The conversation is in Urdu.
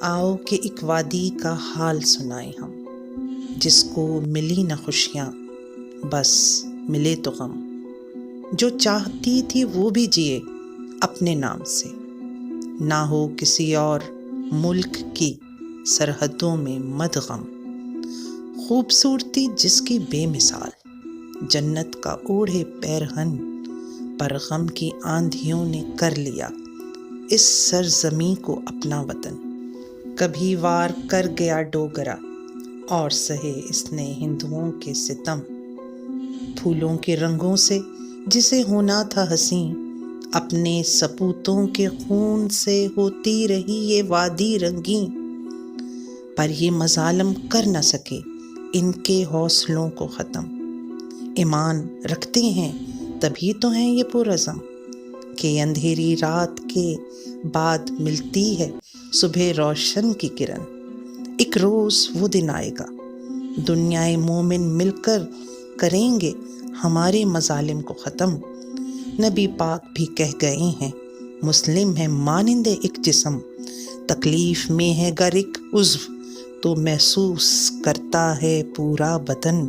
آؤ کہ ایک وادی کا حال سنائیں ہم، جس کو ملی نہ خوشیاں بس ملے تو غم، جو چاہتی تھی وہ بھی جیے اپنے نام سے، نہ ہو کسی اور ملک کی سرحدوں میں مدغم، خوبصورتی جس کی بے مثال، جنت کا اوڑھے پیرہن، پر غم کی آندھیوں نے کر لیا اس سرزمیں کو اپنا وطن، کبھی وار کر گیا ڈوگرا اور سہے اس نے ہندوؤں کے ستم، پھولوں کے رنگوں سے جسے ہونا تھا حسیں، اپنے سپوتوں کے خون سے ہوتی رہی یہ وادی رنگیں، پر یہ مظالم کر نہ سکے ان کے حوصلوں کو ختم، ایمان رکھتے ہیں تبھی تو ہیں یہ پرعزم، کہ اندھیری رات کے بعد ملتی ہے صبح روشن کی کرن، ایک روز وہ دن آئے گا دنیائے مومن مل کر کریں گے ہمارے مظالم کو ختم، نبی پاک بھی کہہ گئے ہیں مسلم ہے مانند ایک جسم، تکلیف میں ہے گر ایک عضو تو محسوس کرتا ہے پورا بدن،